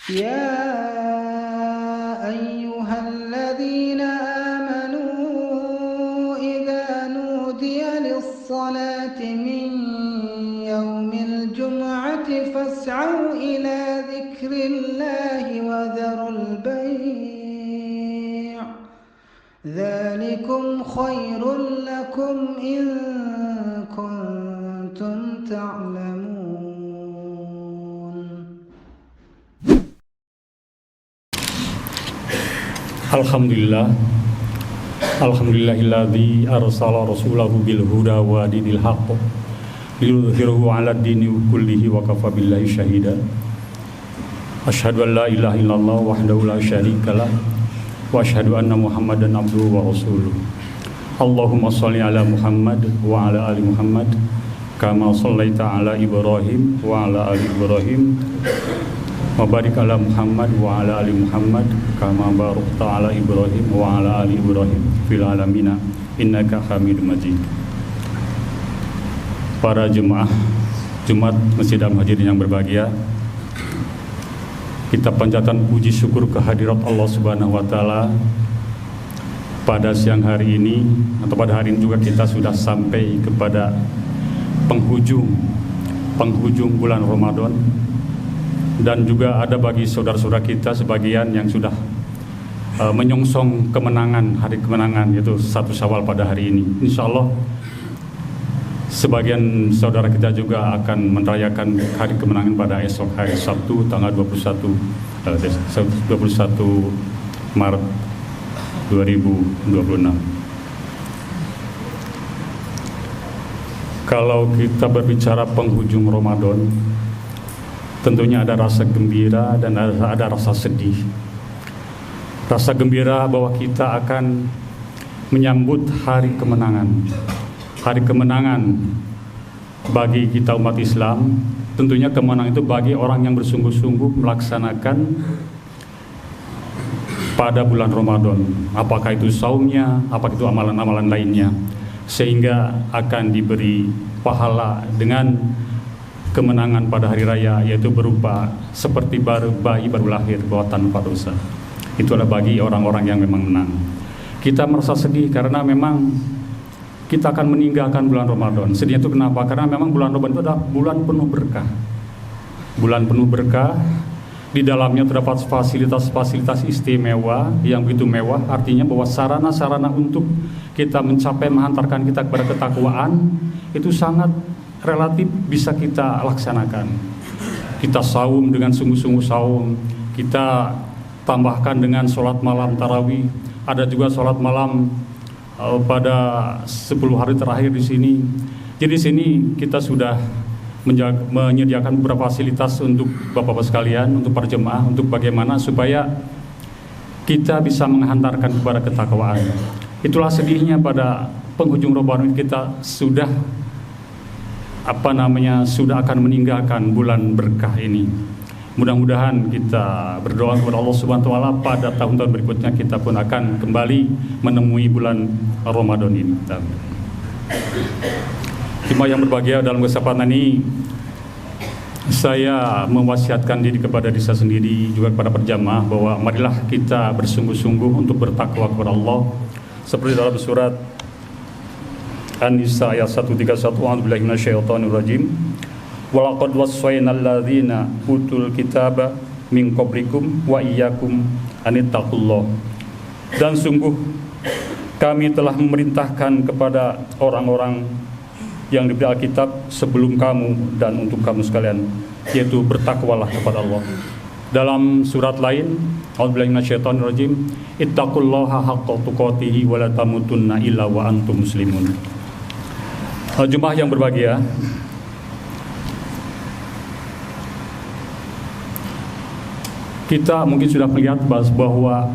يا أيها الذين آمنوا إذا نودي للصلاة من يوم الجمعة فاسعوا إلى ذكر الله وذروا البيع ذلكم خير لكم إن كنتم تعلمون. Alhamdulillah, alhamdulillahilladzi arsala rasulahu bil huda wa dinil haqq liyudhhirahu 'ala dini kullihi wa kafa billahi syahida. Asyhadu an la ilaha illallah wahdahu la syarikalah wa asyhadu anna Muhammadan abduhu wa rasuluh. Allahumma shalli ala Muhammad wa ala ali Muhammad kama shallaita ala Ibrahim wa ala ali Ibrahim wa barik ala Muhammad wa ala ali Muhammad kama barakta ala Ibrahim wa ala ali Ibrahim fil alamin innaka Hamidum Majid. Para jemaah Jumat Masjid Al-Muhajirin yang berbahagia, kita panjatkan puji syukur kehadirat Allah Subhanahu wa taala. Pada siang hari ini atau pada hari ini juga kita sudah sampai kepada penghujung bulan Ramadan. Dan juga ada bagi saudara-saudara kita sebagian yang sudah menyongsong kemenangan, hari kemenangan, yaitu 1 Syawal pada hari ini. Insya Allah sebagian saudara kita juga akan merayakan hari kemenangan pada esok hari Sabtu tanggal 21 Maret 2026. Kalau kita berbicara penghujung Ramadan, tentunya ada rasa gembira dan ada rasa sedih. Rasa gembira bahwa kita akan menyambut hari kemenangan. Hari kemenangan bagi kita umat Islam, tentunya kemenangan itu bagi orang yang bersungguh-sungguh melaksanakan pada bulan Ramadan. Apakah itu saumnya, apakah itu amalan-amalan lainnya, sehingga akan diberi pahala dengan kemenangan pada hari raya, yaitu berupa seperti bayi baru lahir bahwa tanpa dosa. Itulah bagi orang-orang yang memang menang. Kita merasa sedih karena memang kita akan meninggalkan bulan Ramadan. Sedihnya itu kenapa? Karena memang bulan Ramadan itu adalah bulan penuh berkah. Bulan penuh berkah, di dalamnya terdapat fasilitas-fasilitas istimewa yang begitu mewah. Artinya bahwa sarana-sarana untuk kita mencapai menghantarkan kita kepada ketakwaan itu sangat relatif bisa kita laksanakan. Kita saum dengan sungguh-sungguh saum, kita tambahkan dengan sholat malam tarawih, ada juga sholat malam pada 10 hari terakhir di sini. Jadi di sini kita sudah menyediakan beberapa fasilitas untuk bapak-bapak sekalian, untuk para jemaah, untuk bagaimana supaya kita bisa menghantarkan kepada ketakwaan. Itulah sedihnya pada penghujung Ramadan kita sudah akan meninggalkan bulan berkah ini. Mudah-mudahan kita berdoa kepada Allah Subhanahu wa taala pada tahun-tahun berikutnya kita pun akan kembali menemui bulan Ramadan ini. Jemaah yang berbahagia, dalam kesempatan ini saya mewasiatkan diri kepada diri saya sendiri, juga kepada perjamaah, bahwa marilah kita bersungguh-sungguh untuk bertakwa kepada Allah seperti dalam surat An-Nisa ayat 131, a'udzubillahi minasyaitonir rajim. Walaqad wassayna alladzina utul kitaba min qablikum wa iyyakum anittaqullah. Dan sungguh kami telah memerintahkan kepada orang-orang yang diberi Alkitab sebelum kamu dan untuk kamu sekalian, yaitu bertakwalah kepada Allah. Dalam surat lain, a'udzubillahi minasyaitonir rajim, ittaqullaha haqqa tuqatih wa la tamutunna illa wa antum muslimun. Jemaah yang berbahagia, kita mungkin sudah melihat bahwa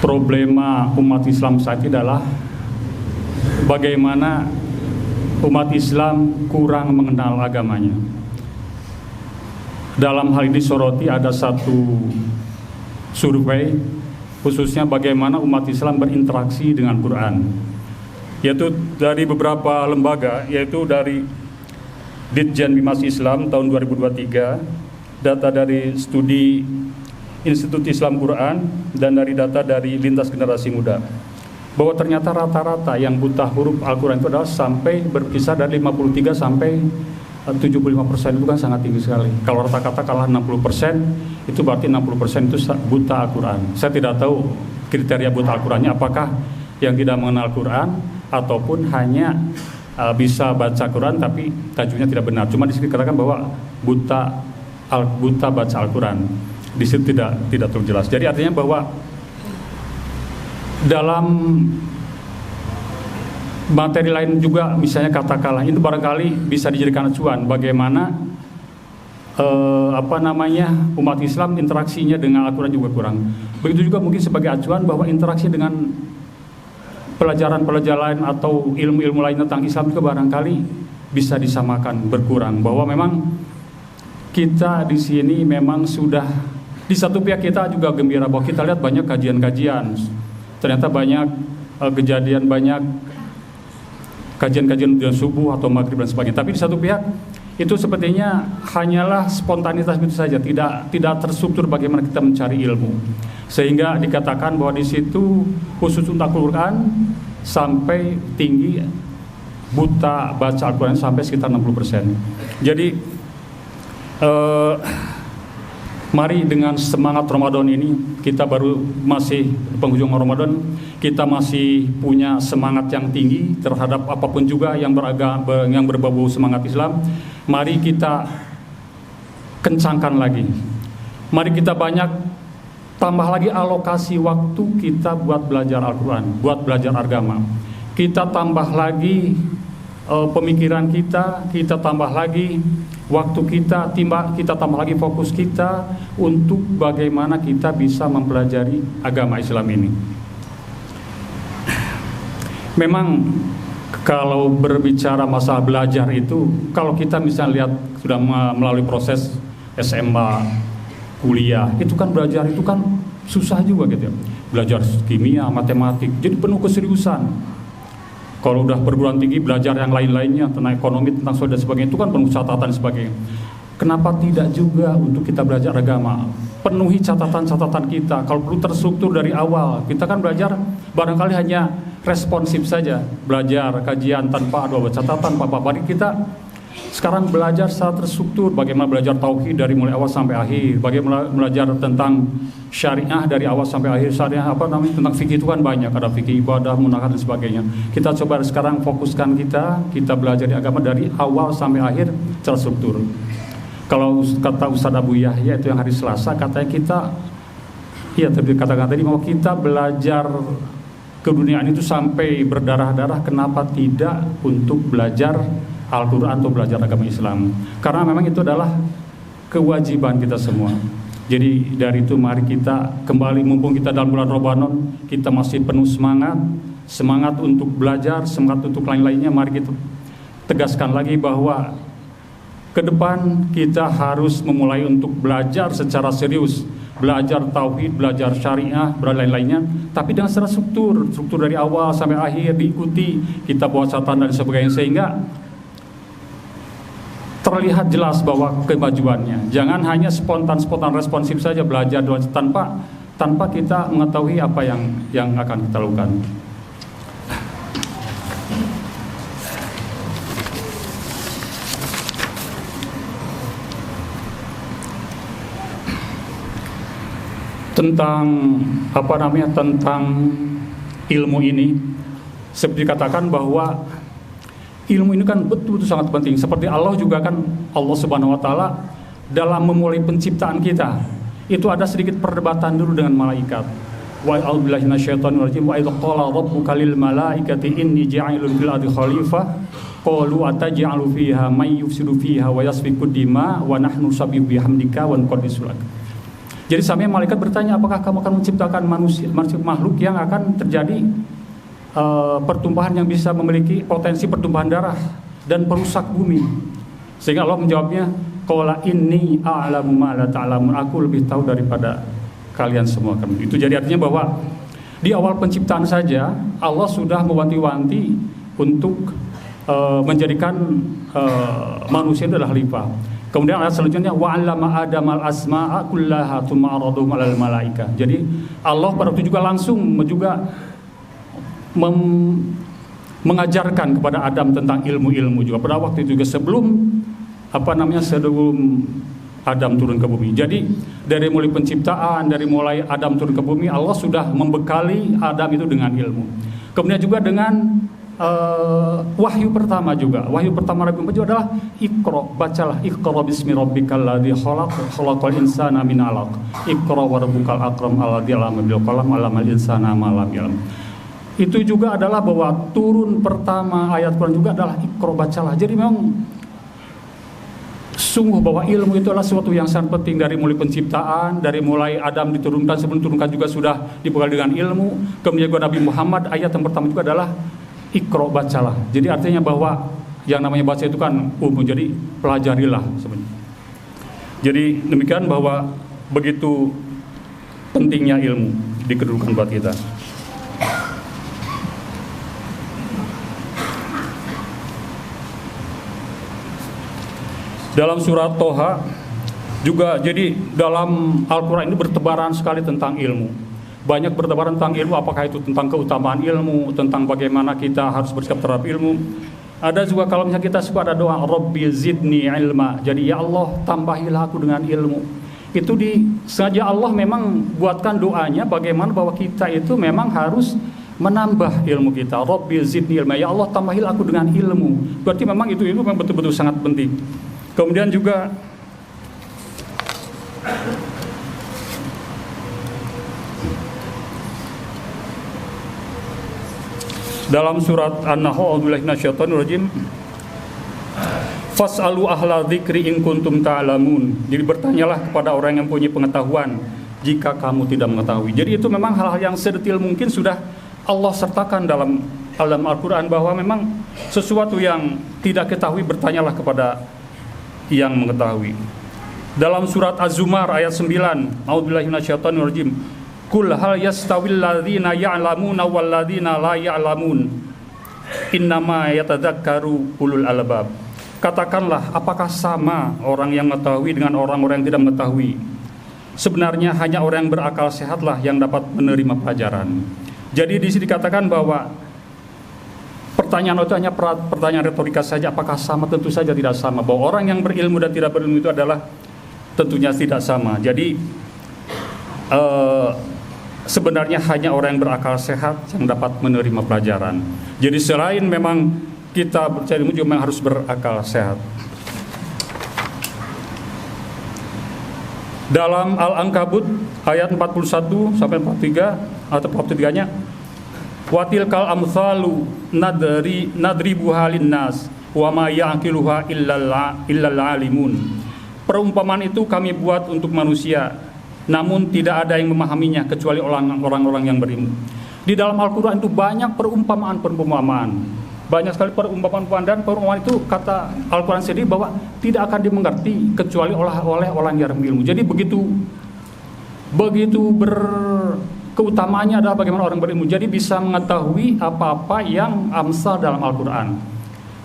problema umat Islam saat ini adalah bagaimana umat Islam kurang mengenal agamanya. Dalam hal ini soroti ada satu survei khususnya bagaimana umat Islam berinteraksi dengan Quran, yaitu dari beberapa lembaga, yaitu dari Ditjen Bimas Islam tahun 2023, data dari studi Institut Islam Quran dan dari data dari Lintas Generasi Muda, bahwa ternyata rata-rata yang buta huruf Al-Quran itu adalah sampai berkisar dari 53 sampai 75%. Itu kan sangat tinggi sekali. Kalau rata-rata kalah 60%, itu berarti 60% itu buta Al-Quran. Saya tidak tahu kriteria buta Al-Qurannya, apakah yang tidak mengenal Quran ataupun hanya bisa baca Quran tapi tajwidnya tidak benar. Cuma di sini dikatakan bahwa buta baca Al-Quran. Di situ tidak terjelas. Jadi artinya bahwa dalam materi lain juga, misalnya katakanlah itu barangkali bisa dijadikan acuan bagaimana umat Islam interaksinya dengan Al-Quran juga kurang. Begitu juga mungkin sebagai acuan bahwa interaksi dengan pelajaran atau ilmu-ilmu lain tentang Islam juga barangkali bisa disamakan, berkurang. Bahwa memang kita di sini memang sudah, di satu pihak kita juga gembira bahwa kita lihat banyak kajian-kajian, ternyata banyak kejadian, banyak kajian-kajian subuh atau maghrib dan sebagainya. Tapi di satu pihak itu sepertinya hanyalah spontanitas itu saja, tidak terstruktur bagaimana kita mencari ilmu. Sehingga dikatakan bahwa di situ khusus untuk Al-Quran sampai tinggi buta baca Al-Quran sampai sekitar 60%. Jadi mari dengan semangat Ramadan ini, kita baru masih penghujung Ramadan, kita masih punya semangat yang tinggi terhadap apapun juga yang berbau semangat Islam. Mari kita kencangkan lagi. Mari kita tambah lagi alokasi waktu kita buat belajar Al-Quran, buat belajar agama. Kita tambah lagi pemikiran kita tambah lagi waktu kita tambah lagi fokus kita untuk bagaimana kita bisa mempelajari agama Islam ini. Memang kalau berbicara masalah belajar itu, kalau kita misalnya lihat sudah melalui proses SMA, kuliah, itu kan belajar itu kan susah juga gitu ya. Belajar kimia, matematik, jadi penuh keseriusan. Kalau udah perguruan tinggi belajar yang lain-lainnya tentang ekonomi, tentang sosial dan sebagainya, itu kan penuh catatan dan sebagainya. Kenapa tidak juga untuk kita belajar agama? Penuhi catatan-catatan kita. Kalau perlu terstruktur dari awal. Kita kan belajar barangkali hanya responsif saja, belajar kajian tanpa ada catatan, mari kita sekarang belajar secara terstruktur. Bagaimana belajar tauhid dari mulai awal sampai akhir, bagaimana belajar tentang syariah dari awal sampai akhir. Syariah tentang fikih itu kan banyak, ada fikih ibadah, munakahat dan sebagainya. Kita coba sekarang fokuskan kita belajar di agama dari awal sampai akhir secara struktur. Kalau kata Ustaz Abu Yahya itu yang hari Selasa, katanya kita katakan tadi bahwa kita belajar keduniaan itu sampai berdarah-darah, kenapa tidak untuk belajar Al-Quran atau belajar agama Islam? Karena memang itu adalah kewajiban kita semua. Jadi dari itu mari kita kembali, mumpung kita dalam bulan Ramadan, kita masih penuh semangat untuk belajar, semangat untuk lain-lainnya. Mari kita tegaskan lagi bahwa ke depan kita harus memulai untuk belajar secara serius, belajar tauhid, belajar syariah, lain-lainnya, tapi dengan secara struktur dari awal sampai akhir diikuti, kita buat catatan dan sebagainya, sehingga terlihat jelas bahwa kemajuannya. Jangan hanya spontan responsif saja belajar tanpa kita mengetahui apa yang akan kita lakukan. Tentang ilmu ini, seperti dikatakan bahwa ilmu ini kan betul sangat penting. Seperti Allah juga kan, Allah Subhanahu wa taala dalam memulai penciptaan kita, itu ada sedikit perdebatan dulu dengan malaikat. Wa a'udzubillahi minasyaitonir rajim. Wa idz qala rabbuka lil malaikati inni ja'ilun fil ardi khalifah qalu ataj'alu fiha may yufsidu fiha wa yasfiku dima wa nahnu nusabbihu bihamdika wa nuqaddisu lak. Jadi sampai malaikat bertanya, apakah kamu akan menciptakan manusia makhluk yang akan terjadi pertumpahan, yang bisa memiliki potensi pertumpahan darah dan perusak bumi? Sehingga Allah menjawabnya, qala inni a'lamu ma la ta'lamun, aku lebih tahu daripada kalian semua. Itu jadi artinya bahwa di awal penciptaan saja Allah sudah mewanti-wanti untuk menjadikan manusia itu adalah khalifah. Kemudian ayat selanjutnya wa 'allama Adamal asma'a kullaha tsumma 'aradahum 'alal malaika. Jadi Allah pada waktu juga langsung juga mengajarkan kepada Adam tentang ilmu-ilmu juga pada waktu itu juga sebelum Adam turun ke bumi. Jadi dari mulai penciptaan, dari mulai Adam turun ke bumi, Allah sudah membekali Adam itu dengan ilmu. Kemudian juga dengan wahyu pertama juga. Wahyu pertama Nabi Muhammad juga adalah Iqra, bacalah Iqra bismi rabbikal ladzi khalaq, khalaqal insana min 'alaq. Iqra wa rabbukal akram alladzi 'allama bil qalam 'allamal insana ma lam ya'lam. Itu juga adalah bahwa turun pertama ayat Quran juga adalah Iqra, bacalah. Jadi memang sungguh bahwa ilmu itu adalah sesuatu yang sangat penting dari mulai penciptaan, dari mulai Adam diturunkan, sebelum diturunkan juga sudah dibekali dengan ilmu. Kemudian juga Nabi Muhammad ayat yang pertama juga adalah Iqra, bacalah. Jadi artinya bahwa yang namanya baca itu kan umum, jadi pelajarilah sebenarnya. Jadi demikian bahwa begitu pentingnya ilmu di kedudukan buat kita. Dalam surat Toha juga, jadi dalam Al-Quran ini bertebaran sekali tentang ilmu. Banyak bertebaran tentang ilmu, apakah itu tentang keutamaan ilmu, tentang bagaimana kita harus bersikap terhadap ilmu. Ada juga kalau misalnya kita suka ada doa Rabbi zidni ilma, jadi ya Allah tambahilah aku dengan ilmu. Itu sengaja Allah memang buatkan doanya bagaimana bahwa kita itu memang harus menambah ilmu kita. Rabbi zidni ilma, ya Allah tambahilah aku dengan ilmu. Berarti memang itu memang betul-betul sangat penting. Kemudian juga dalam surat An-Nahl, a'udzubillahi minasyaitonirrajim, fas'alu ahla dzikri in kuntum ta'lamun. Jadi bertanyalah kepada orang yang punya pengetahuan jika kamu tidak mengetahui. Jadi itu memang hal-hal yang sedetil mungkin sudah Allah sertakan dalam Al-Quran, bahwa memang sesuatu yang tidak ketahui bertanyalah kepada yang mengetahui. Dalam surat Az-Zumar ayat 9, a'udzubillahi minasyaitonirrajim, Kul hal yastawil ladzina ya'lamuna wal ladzina la ya'lamun innama yatadzakkaru ulul albab. Katakanlah, apakah sama orang yang mengetahui dengan orang-orang yang tidak mengetahui? Sebenarnya hanya orang yang berakal sehatlah yang dapat menerima pelajaran. Jadi di sini dikatakan bahwa pertanyaan itu hanya pertanyaan retorika saja. Apakah sama? Tentu saja tidak sama. Bahwa orang yang berilmu dan tidak berilmu itu adalah tentunya tidak sama. Jadi sebenarnya hanya orang yang berakal sehat yang dapat menerima pelajaran. Jadi selain memang kita bercari ilmu juga harus berakal sehat. Dalam Al-Ankabut ayat 41 sampai 43 atau 43-nya, watilkal amsalu nadribuha linnas wa ma ya'qiluha illal alimun. Perumpamaan itu kami buat untuk manusia, namun tidak ada yang memahaminya kecuali orang-orang yang berilmu. Di dalam Al-Quran itu banyak perumpamaan. Banyak sekali perumpamaan, dan perumpamaan itu kata Al-Quran sendiri bahwa tidak akan dimengerti kecuali oleh orang yang berilmu. Jadi begitu keutamaannya adalah bagaimana orang berilmu. Jadi bisa mengetahui apa-apa yang amsal dalam Al-Quran.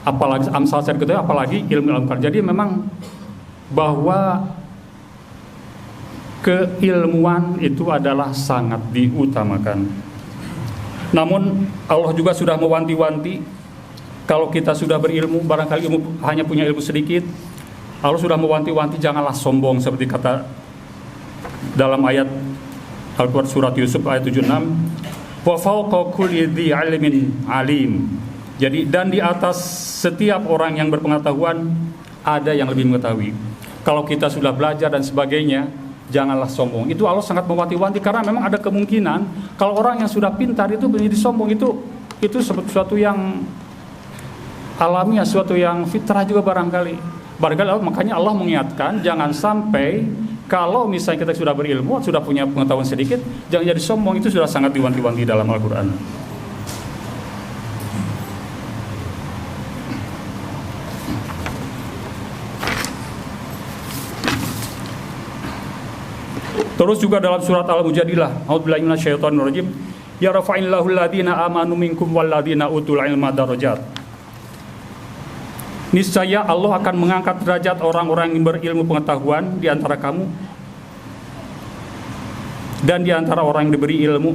Apalagi amsal saya ketahui, apalagi ilmu Al-Quran. Jadi memang bahwa keilmuan itu adalah sangat diutamakan. Namun Allah juga sudah mewanti-wanti, kalau kita sudah berilmu, barangkali hanya punya ilmu sedikit, Allah sudah mewanti-wanti janganlah sombong, seperti kata dalam ayat Al-Quran surat Yusuf ayat 76, wa fawqa kulli dzi ilmin alim. Jadi dan di atas setiap orang yang berpengetahuan ada yang lebih mengetahui. Kalau kita sudah belajar dan sebagainya, janganlah sombong. Itu Allah sangat mewanti-wanti, karena memang ada kemungkinan kalau orang yang sudah pintar itu menjadi sombong. Itu sesuatu yang alamiah, sesuatu yang fitrah juga barangkali. Makanya Allah mengingatkan jangan sampai kalau misalnya kita sudah berilmu, sudah punya pengetahuan sedikit, jangan jadi sombong. Itu sudah sangat diwanti-wanti dalam Al-Quran. Terus juga dalam surat Al-Mujadilah, a'udzubillahi minasyaitonirrajim, ya rafa'illahu alladziina aamanu minkum walladzina utul ilma darajat. niscaya Allah akan mengangkat derajat orang-orang yang berilmu pengetahuan di antara kamu dan di antara orang yang diberi ilmu.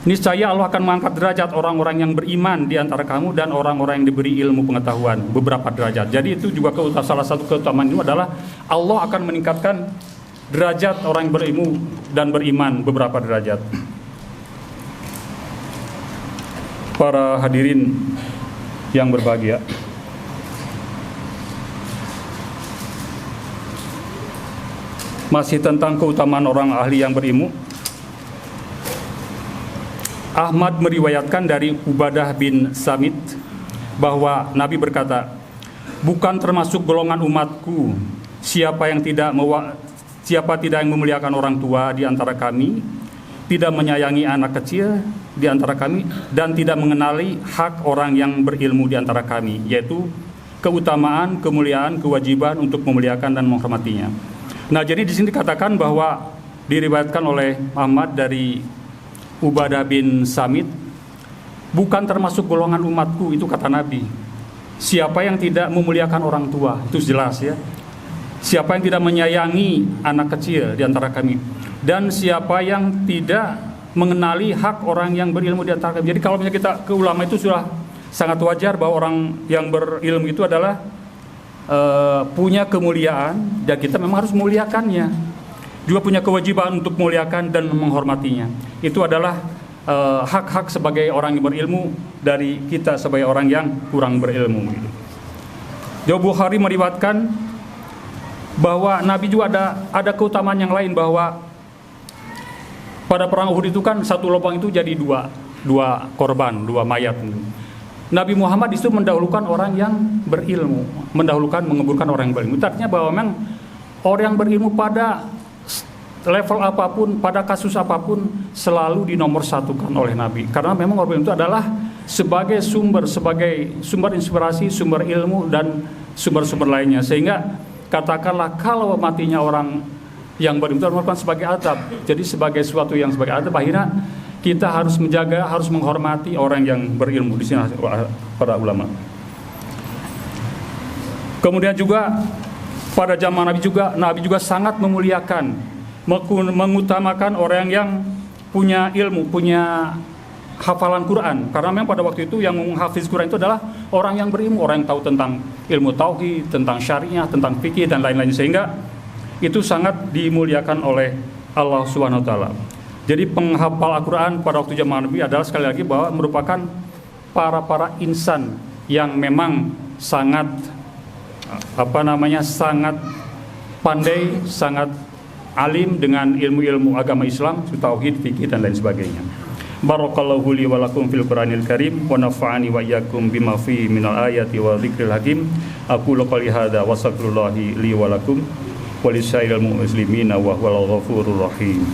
Niscaya Allah akan mengangkat derajat orang-orang yang beriman di antara kamu dan orang-orang yang diberi ilmu pengetahuan, beberapa derajat. Jadi itu juga salah satu keutamaan itu adalah Allah akan meningkatkan derajat orang yang berilmu dan beriman beberapa derajat. Para hadirin yang berbahagia, masih tentang keutamaan orang ahli yang berilmu, Ahmad meriwayatkan dari Ubadah bin Samit bahwa Nabi berkata, bukan termasuk golongan umatku siapa tidak yang memuliakan orang tua di antara kami, tidak menyayangi anak kecil di antara kami, dan tidak mengenali hak orang yang berilmu di antara kami, yaitu keutamaan, kemuliaan, kewajiban untuk memuliakan dan menghormatinya. Nah, jadi di sini dikatakan bahwa diriwayatkan oleh Ahmad dari Ubadah bin Samit, bukan termasuk golongan umatku, itu kata Nabi, siapa yang tidak memuliakan orang tua, itu jelas ya. Siapa yang tidak menyayangi anak kecil di antara kami, dan siapa yang tidak mengenali hak orang yang berilmu di antara kami. Jadi kalau misalnya kita ke ulama itu sudah sangat wajar bahwa orang yang berilmu itu adalah punya kemuliaan, dan kita memang harus memuliakannya. Juga punya kewajiban untuk memuliakan dan menghormatinya. Itu adalah hak-hak sebagai orang yang berilmu dari kita sebagai orang yang kurang berilmu. Jauh Bukhari meriwayatkan bahwa Nabi juga ada keutamaan yang lain, bahwa pada perang Uhud itu kan satu lubang itu jadi dua korban, dua mayat. Nabi Muhammad itu mendahulukan orang yang berilmu, mengeburkan orang yang berilmu. Artinya bahwa memang orang yang berilmu pada level apapun, pada kasus apapun, selalu dinomorsatukan oleh Nabi. Karena memang orang itu adalah sebagai sumber inspirasi, sumber ilmu, dan sumber-sumber lainnya. Sehingga katakanlah kalau matinya orang yang berilmu itu merupakan sebagai adab. Jadi sebagai sesuatu yang sebagai adab, akhirnya kita harus menjaga, harus menghormati orang yang berilmu. Di sini para ulama. Kemudian juga pada zaman Nabi juga sangat memuliakan, mengutamakan orang yang punya ilmu, punya hafalan Quran. Karena memang pada waktu itu yang menghafiz Quran itu adalah orang yang berilmu, orang yang tahu tentang ilmu tauhid, tentang syariah, tentang fikih dan lain-lain. Sehingga itu sangat dimuliakan oleh Allah Subhanahu wa taala. Jadi penghafal Al-Quran pada waktu zaman Nabi adalah sekali lagi bahwa merupakan para insan yang memang sangat sangat pandai, sangat alim dengan ilmu-ilmu agama Islam, tauhid, fikih dan lain sebagainya. Barakallahu li wa lakum fil Qur'anil Karim wa nafa'ani wa iyyakum bima fihi minal ayati wa dzikril hakim. Aqulu qouli hadza wa astaghfirullahi li wa lakum wa lisairil muslimina wa huwal ghafurur rahim.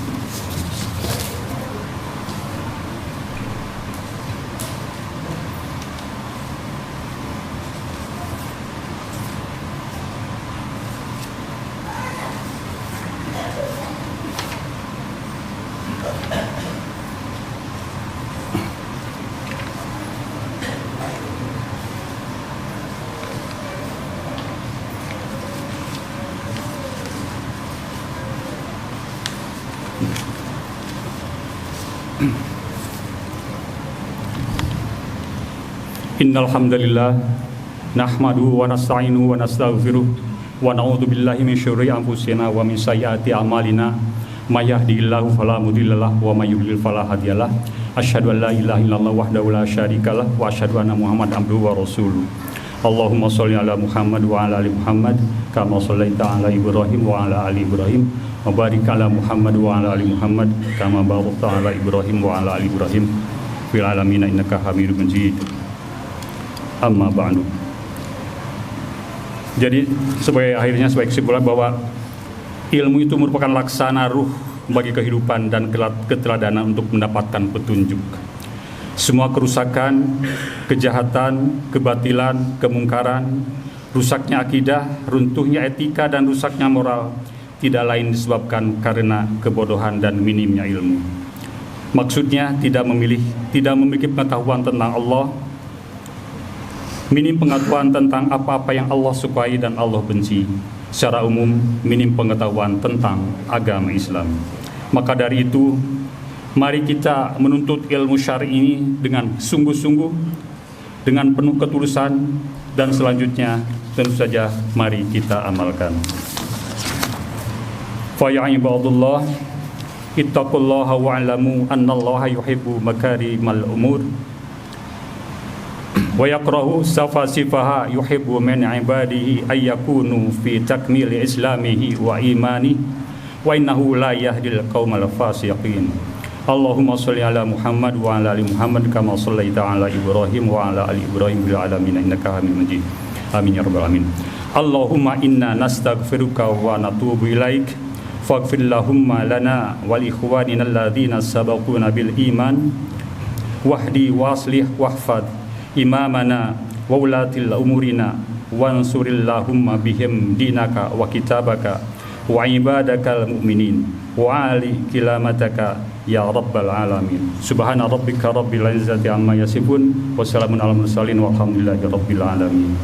Innal hamdalillah nahmaduhu wa nasta'inuhu wa nastaghfiruh wa na'udzu billahi min syururi anfusina wa min sayyiati a'malina may yahdihillahu fala mudhillalah wa may yudhlil fala hadiyalah. Asyhadu an la ilaha illallah wahdahu la syarikalah wa asyhadu anna Muhammadan abduhu wa rasuluh. Allahumma shalli ala Muhammad wa ala ali Muhammad kama shallaita ala Ibrahim wa ala ali Ibrahim wa barik ala Muhammad wa ala ali Muhammad kama barakta ala Ibrahim wa ala ali Ibrahim fil alamin innaka Hamidum Majid. Amma ba'du. Jadi sebagai kesimpulan bahwa ilmu itu merupakan laksana ruh bagi kehidupan dan keteladanan untuk mendapatkan petunjuk. Semua kerusakan, kejahatan, kebatilan, kemungkaran, rusaknya akidah, runtuhnya etika dan rusaknya moral tidak lain disebabkan karena kebodohan dan minimnya ilmu. Maksudnya tidak memiliki pengetahuan tentang Allah, minim pengetahuan tentang apa-apa yang Allah sukai dan Allah benci. Secara umum, minim pengetahuan tentang agama Islam. Maka dari itu, mari kita menuntut ilmu syar'i ini dengan sungguh-sungguh, dengan penuh ketulusan, dan selanjutnya tentu saja mari kita amalkan. Fa ya ibadullah, ittaqullaha wa'lamu annallaha yuhibbu makarimal umur wa yakrahu safasifaha yuhibbu min ibadihi ay yakunu fi takmili islamihi wa imani wa innahu la yahdil qaumal fasiqin. Allahumma shalli ala Muhammad wa ala ali Muhammad kama shallaita ala Ibrahim wa ala ali Ibrahim fil alamin innaka Hamidum Majid. Amin ya rabbal alamin. Allahumma inna nastaghfiruka wa natubu ilaik faghfir lahumma lana wal ikhwanina alladhina sabaquna bil iman wahdi waslih wahfad imamana wa ulatil umurina wansurillahumma bihim dinaka wa kitabaka wa ibadakal mu'minin wa ali kilamataka ya rabbal alamin. Subhana rabbika rabbil izzati amma yasifun wa salamun alal mursalin walhamdulillahi rabbil alamin.